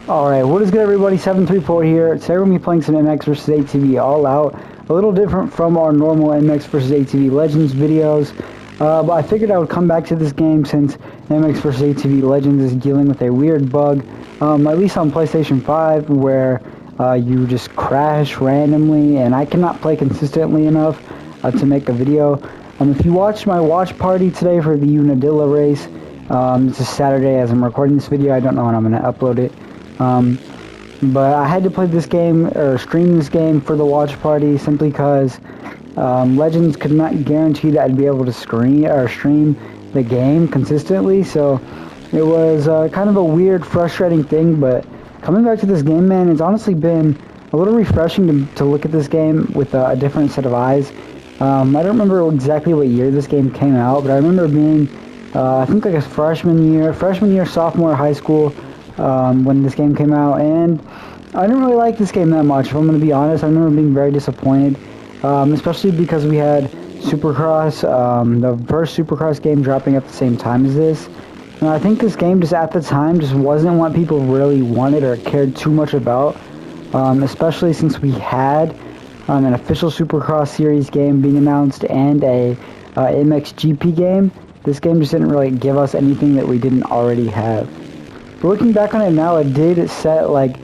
Alright, what is good everybody, 734 here. Today we're going to be playing some MX vs ATV All Out. A little different from our normal MX vs ATV Legends videos. But I figured I would come back to this game since MX vs ATV Legends is dealing with a weird bug. At least on PlayStation 5 where you just crash randomly and I cannot play consistently enough to make a video. If you watched my watch party today for the Unadilla race, this is Saturday as I'm recording this video. I don't know when I'm going to upload it. But I had to play this game or stream this game for the watch party simply because Legends could not guarantee that I'd be able to stream the game consistently. So it was kind of a weird, frustrating thing. But coming back to this game, man, it's honestly been a little refreshing to look at this game with a different set of eyes. I don't remember exactly what year this game came out, but I remember being, I think like a freshman year, sophomore high school. When this game came out, and I didn't really like this game that much, if I'm going to be honest. I remember being very disappointed, especially because we had Supercross, the first Supercross game dropping at the same time as this, and I think this game just at the time just wasn't what people really wanted or cared too much about, especially since we had an official Supercross series game being announced and a MXGP game. This game just didn't really give us anything that we didn't already have. But looking back on it now, it did set like,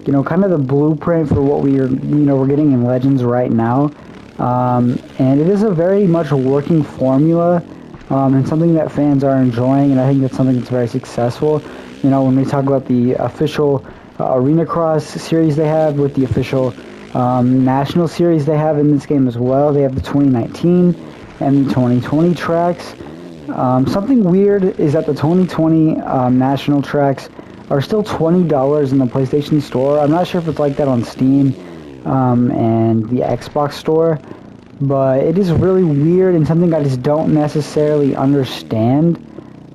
you know, kind of the blueprint for what we're getting in Legends right now. And it is a very much working formula, and something that fans are enjoying, and I think that's something that's very successful. You know, when we talk about the official Arena Cross series they have with the official National series they have in this game as well. They have the 2019 and the 2020 tracks. Something weird is that the 2020 national tracks are still $20 in the PlayStation Store. I'm not sure if it's like that on Steam and the Xbox Store, but it is really weird and something I just don't necessarily understand.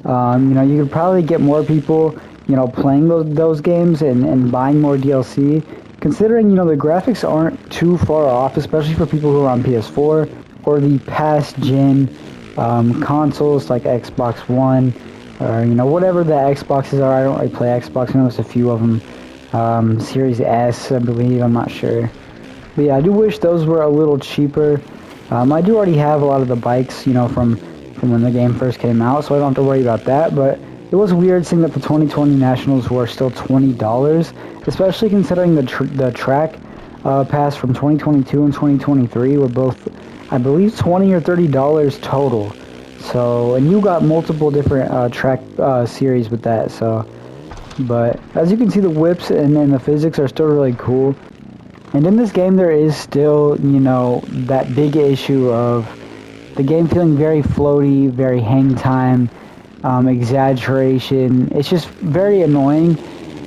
You know, you could probably get more people, you know, playing those games and buying more DLC, considering, you know, the graphics aren't too far off, especially for people who are on PS4 or the past gen consoles like Xbox One, or, you know, whatever the Xboxes are. I don't really play Xbox. I know there's a few of them. Series S, I believe. I'm not sure. But yeah, I do wish those were a little cheaper. I do already have a lot of the bikes, you know, from when the game first came out, so I don't have to worry about that. But it was weird seeing that the 2020 Nationals were still $20, especially considering the track pass from 2022 and 2023 were both, I believe, $20 or $30 total. So, and you got multiple different track series with that. So, but as you can see, the whips and the physics are still really cool. And in this game, there is still, you know, that big issue of the game feeling very floaty, very hang time, exaggeration. It's just very annoying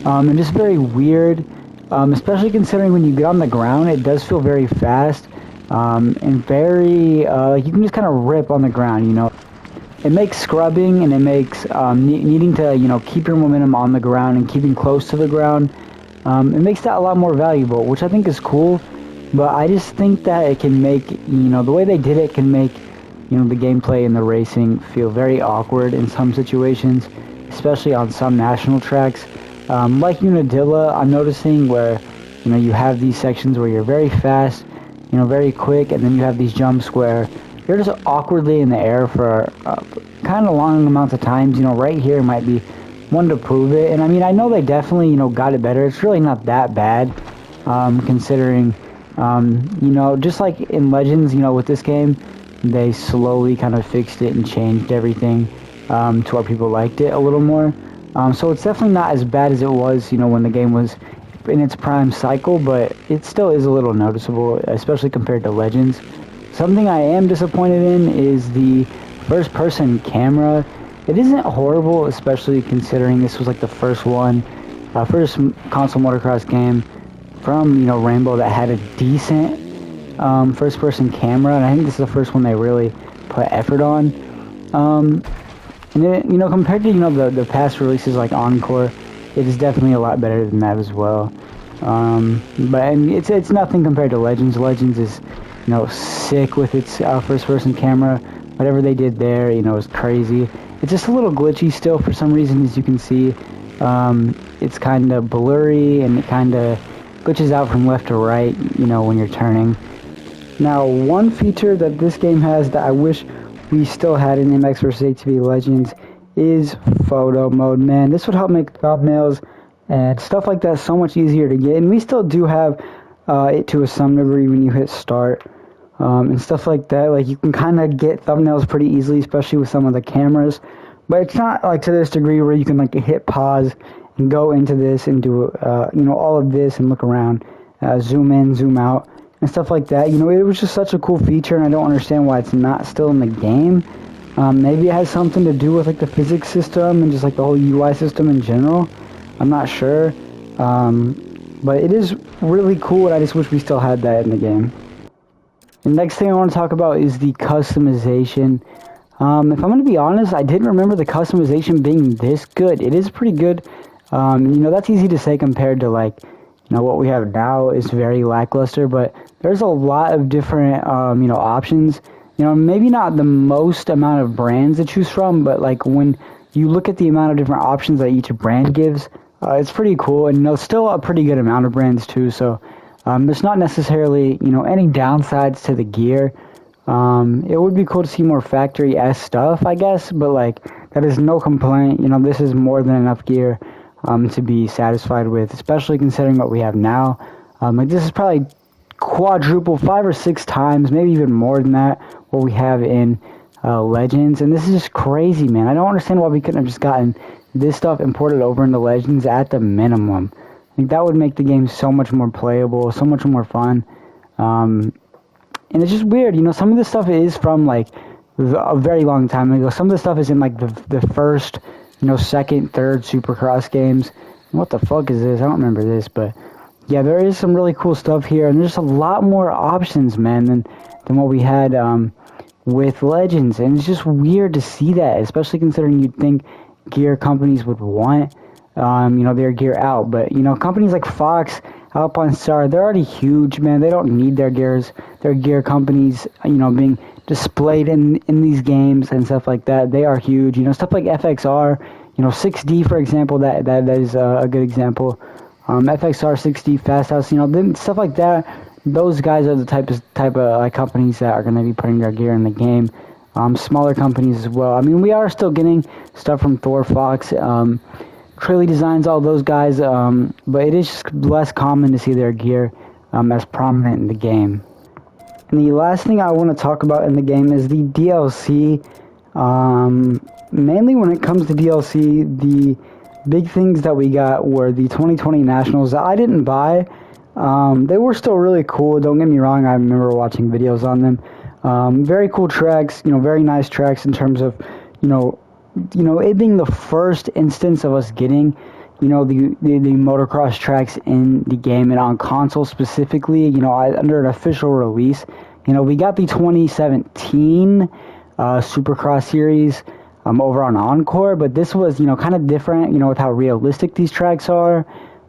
and just very weird, especially considering when you get on the ground, it does feel very fast. And very, like you can just kind of rip on the ground, you know. It makes scrubbing and it makes needing to, you know, keep your momentum on the ground and keeping close to the ground. It makes that a lot more valuable, which I think is cool. But I just think that it can make, you know, the way they did it can make, you know, the gameplay and the racing feel very awkward in some situations, especially on some national tracks. Like Unadilla, I'm noticing where, you know, you have these sections where you're very fast, you know, very quick, and then you have these jumps where you're just awkwardly in the air for kind of long amounts of times. You know, right here might be one to prove it. And I mean, I know they definitely, you know, got it better. It's really not that bad, considering, you know, just like in Legends, you know, with this game, they slowly kind of fixed it and changed everything to where people liked it a little more. So it's definitely not as bad as it was, you know, when the game was in its prime cycle, but it still is a little noticeable, especially compared to Legends. Something I am disappointed in is the first-person camera. It isn't horrible, especially considering this was like the first console motocross game from, you know, Rainbow that had a decent first-person camera, and I think this is the first one they really put effort on. And it, you know, compared to, you know, the past releases like Encore, it is definitely a lot better than that as well. But and it's nothing compared to Legends. Legends is, you know, sick with its first-person camera. Whatever they did there, you know, is crazy. It's just a little glitchy still for some reason, as you can see. It's kind of blurry and it kind of glitches out from left to right, you know, when you're turning. Now, one feature that this game has that I wish we still had in MX vs. ATV Legends is photo mode. Man, this would help make thumbnails and stuff like that so much easier to get. And we still do have it to some degree when you hit start and stuff like that. Like, you can kind of get thumbnails pretty easily, especially with some of the cameras. But it's not like to this degree where you can like hit pause and go into this and do you know, all of this and look around, zoom in, zoom out, and stuff like that. You know, it was just such a cool feature, and I don't understand why it's not still in the game. Maybe it has something to do with like the physics system and just like the whole UI system in general. I'm not sure, but it is really cool, and I just wish we still had that in the game. The next thing I want to talk about is the customization. If I'm going to be honest, I didn't remember the customization being this good. It is pretty good. You know, that's easy to say compared to, like, you know, what we have now is very lackluster, but there's a lot of different, you know, options. You know, maybe not the most amount of brands to choose from, but, like, when you look at the amount of different options that each brand gives, it's pretty cool. And, you know, still a pretty good amount of brands, too, so there's not necessarily, you know, any downsides to the gear. It would be cool to see more factory-esque stuff, I guess, but, like, that is no complaint. You know, this is more than enough gear to be satisfied with, especially considering what we have now. Like, this is probably quadruple, 5 or 6 times, maybe even more than that, what we have in Legends, and this is just crazy, man. I don't understand why we couldn't have just gotten this stuff imported over into Legends at the minimum. I think that would make the game so much more playable, so much more fun. And it's just weird, you know, some of this stuff is from, like, a very long time ago. Some of the stuff is in, like, the first, you know, second, third Supercross games. What the fuck is this? I don't remember this, but, yeah, there is some really cool stuff here, and there's a lot more options, man, than what we had with Legends, and it's just weird to see that, especially considering you'd think gear companies would want, you know, their gear out, but, you know, companies like Fox, Alpine Star, they're already huge, man. They don't need their gear companies, you know, being displayed in these games and stuff like that. They are huge, you know, stuff like FXR, you know, 6D, for example, that is a good example. FXR, 6D, Fast House, you know, then stuff like that. Those guys are the type of companies that are going to be putting their gear in the game. Smaller companies as well. I mean, we are still getting stuff from Thor, Fox, Trilly Designs, all those guys, but it is just less common to see their gear as prominent in the game. And the last thing I want to talk about in the game is the DLC. Mainly when it comes to DLC, the big things that we got were the 2020 Nationals that I didn't buy. They were still really cool, don't get me wrong, I remember watching videos on them. Very cool tracks, you know, very nice tracks in terms of, you know, it being the first instance of us getting, you know, the motocross tracks in the game and on console specifically, you know, under an official release. You know, we got the 2017 Supercross series over on Encore, but this was, you know, kind of different, you know, with how realistic these tracks are,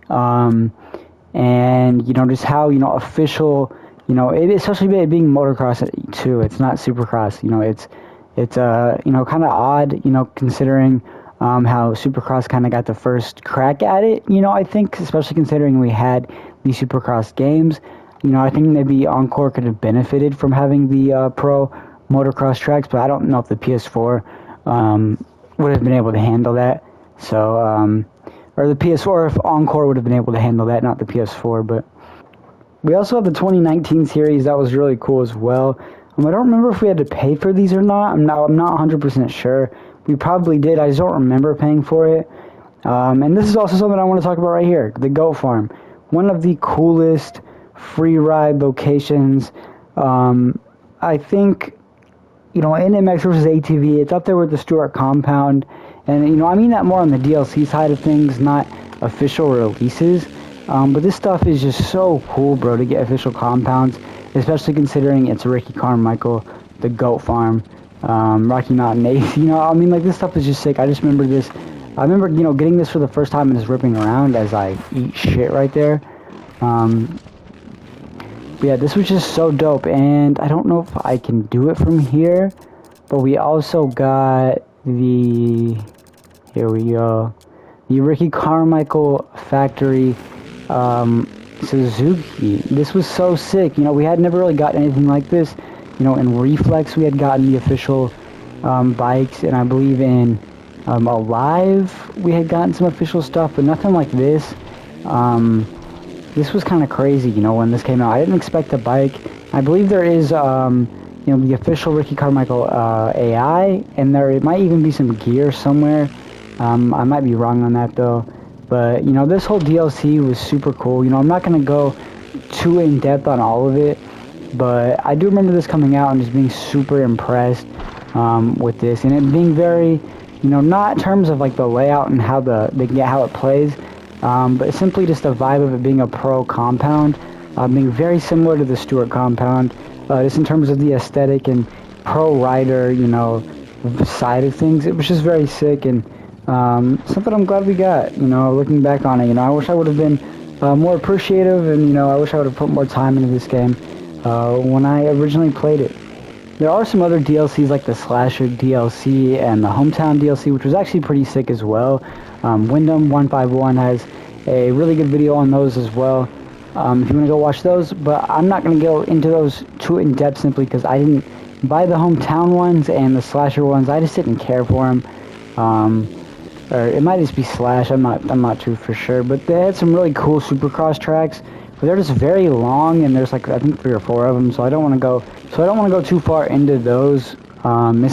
and, you know, just how, you know, official, you know, especially it being motocross too. It's not Supercross, you know, it's you know, kind of odd, you know, considering how Supercross kind of got the first crack at it, you know, I think, especially considering we had the Supercross games. You know, I think maybe Encore could have benefited from having the pro motocross tracks, but I don't know if the PS4 would have been able to handle that. So, or the PS4, if Encore would have been able to handle that, not the PS4, but we also have the 2019 series. That was really cool as well. I don't remember if we had to pay for these or not. I'm not 100% sure. We probably did. I just don't remember paying for it. And this is also something I want to talk about right here. The Goat Farm. One of the coolest free ride locations. I think, you know, in MX vs. ATV, it's up there with the Stuart Compound. And, you know, I mean that more on the DLC side of things, not official releases. But this stuff is just so cool, bro, to get official compounds, especially considering it's Ricky Carmichael, the Goat Farm, Rocky Mountain Ace. You know, I mean, like, this stuff is just sick. I just remember this. I remember, you know, getting this for the first time and just ripping around as I eat shit right there. But yeah, this was just so dope, and I don't know if I can do it from here, but we also got the, here we go, the Ricky Carmichael Factory Suzuki. This was so sick. You know, we had never really gotten anything like this. You know, in Reflex we had gotten the official bikes, and I believe in Alive we had gotten some official stuff, but nothing like this. This was kind of crazy, you know, when this came out. I didn't expect a bike. I believe there is, you know, the official Ricky Carmichael AI, and it might even be some gear somewhere. I might be wrong on that, though. But, you know, this whole DLC was super cool. You know, I'm not going to go too in-depth on all of it, but I do remember this coming out and just being super impressed with this. And it being very, you know, not in terms of, like, the layout and how how it plays, but simply just the vibe of it being a pro compound, being very similar to the Stewart compound, just in terms of the aesthetic and pro rider, you know, side of things. It was just very sick, and something I'm glad we got, you know, looking back on it. You know, I wish I would have been more appreciative, and, you know, I wish I would have put more time into this game when I originally played it. There are some other DLCs like the Slasher DLC and the Hometown DLC, which was actually pretty sick as well. Wyndham151 has a really good video on those as well, if you want to go watch those. But I'm not going to go into those too in depth, simply because I didn't buy the Hometown ones and the Slasher ones. I just didn't care for them. Or it might just be Slash. I'm not too for sure. But they had some really cool Supercross tracks, but they're just very long, and there's like I think 3 or 4 of them. So I don't want to go too far into those,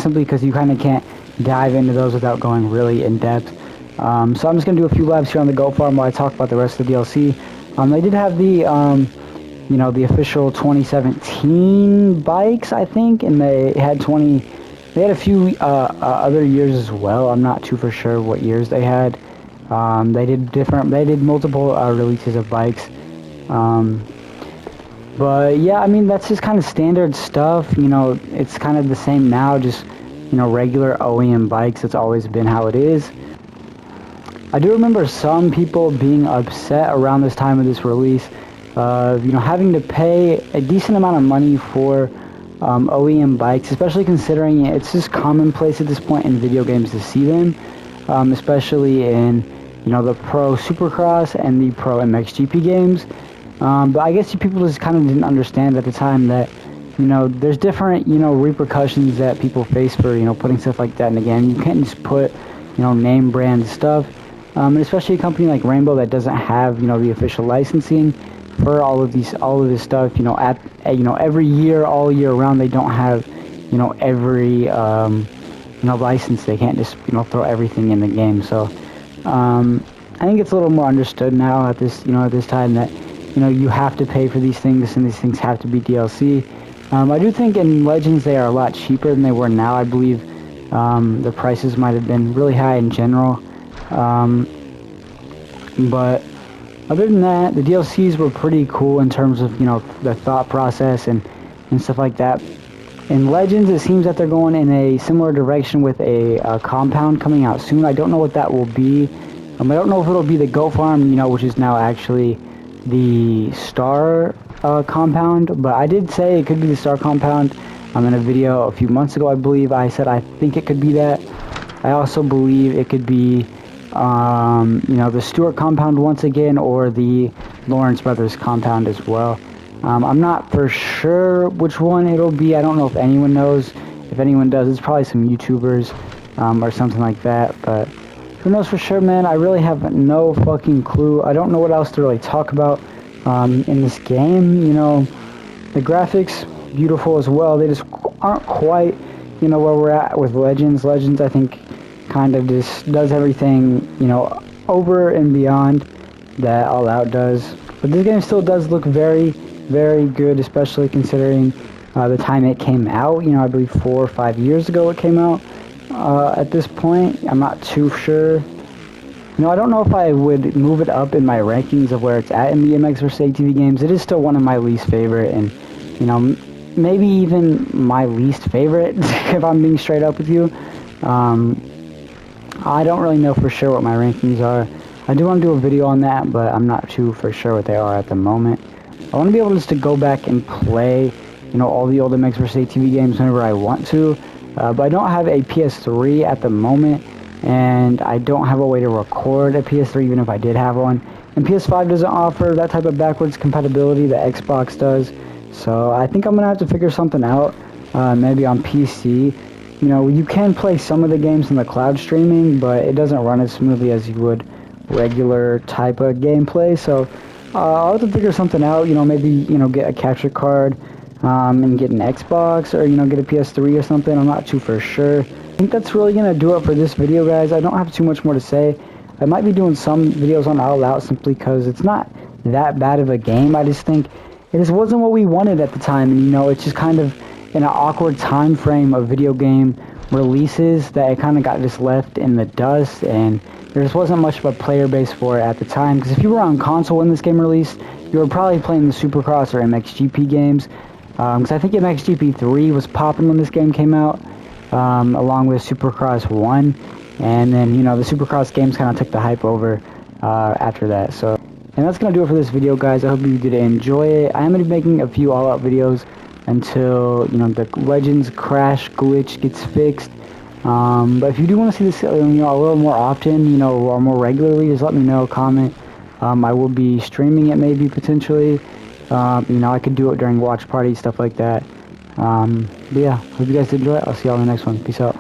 simply because you kind of can't dive into those without going really in depth. So I'm just gonna do a few laps here on the Goat Farm while I talk about the rest of the DLC. They did have the you know, the official 2017 bikes, I think, and they had a few other years as well. I'm not too for sure what years they had. They did multiple releases of bikes. But yeah, I mean, that's just kind of standard stuff. You know, it's kind of the same now, just, you know, regular OEM bikes. It's always been how it is. I do remember some people being upset around this time of this release, you know, having to pay a decent amount of money for OEM bikes, especially considering it's just commonplace at this point in video games to see them, especially in, you know, the Pro Supercross and the Pro MXGP games. But I guess people just kind of didn't understand at the time that, you know, there's different, you know, repercussions that people face for, you know, putting stuff like that in the game. You can't just put, you know, name brand stuff, and especially a company like Rainbow that doesn't have, you know, the official licensing for all of this stuff. You know, you know, every year, all year round, they don't have, you know, every you know, license. They can't just, you know, throw everything in the game. So I think it's a little more understood now at this, you know, at this time that, you know, you have to pay for these things, and these things have to be DLC. I do think in Legends they are a lot cheaper than they were now. I believe the prices might have been really high in general. But other than that, the DLCs were pretty cool in terms of, you know, the thought process and stuff like that. In Legends, it seems that they're going in a similar direction with a compound coming out soon. I don't know what that will be. I don't know if it'll be the Goat Farm, you know, which is now actually the Star compound, but I did say it could be the Star compound. In a video a few months ago, I believe I said I think it could be that. I also believe it could be, you know, the Stewart compound once again, or the Lawrence Brothers compound as well. I'm not for sure which one it'll be. I don't know if anyone knows. If anyone does, it's probably some YouTubers or something like that, but who knows for sure, man. I really have no fucking clue. I don't know what else to really talk about in this game. You know, the graphics, beautiful as well. They just aren't quite, you know, where we're at with Legends. Legends, I think, kind of just does everything, you know, over and beyond that All Out does. But this game still does look very, very good, especially considering the time it came out. You know, I believe 4 or 5 years ago it came out. At this point, I'm not too sure. You know, I don't know if I would move it up in my rankings of where it's at in the MX vs. ATV games. It is still one of my least favorite, and, you know, maybe even my least favorite, if I'm being straight up with you. I don't really know for sure what my rankings are. I do want to do a video on that, but I'm not too for sure what they are at the moment. I want to be able just to go back and play, you know, all the old MX vs. ATV games whenever I want to. But I don't have a PS3 at the moment, and I don't have a way to record a PS3 even if I did have one. And PS5 doesn't offer that type of backwards compatibility that Xbox does. So I think I'm going to have to figure something out, maybe on PC. You know, you can play some of the games in the cloud streaming, but it doesn't run as smoothly as you would regular type of gameplay. So I'll have to figure something out, you know, maybe, you know, get a capture card and get an Xbox, or, you know, get a PS3 or something. I'm not too for sure. I think that's really going to do it for this video, guys. I don't have too much more to say. I might be doing some videos on All Out simply because it's not that bad of a game. I just think it just wasn't what we wanted at the time, and, you know, it's just kind of in an awkward time frame of video game releases that it kind of got just left in the dust, and there just wasn't much of a player base for it at the time. Because if you were on console when this game released, you were probably playing the Supercross or MXGP games. Because I think MXGP 3 was popping when this game came out, along with Supercross 1. And then, you know, the Supercross games kind of took the hype over after that. So, and that's going to do it for this video, guys. I hope you did enjoy it. I am going to be making a few All Out videos until, you know, the Legends crash glitch gets fixed. But if you do want to see this, you know, a little more often, you know, or more regularly, just let me know, comment. I will be streaming it maybe, potentially. You know, I could do it during watch parties, stuff like that. But yeah, hope you guys did enjoy it. I'll see y'all in the next one. Peace out.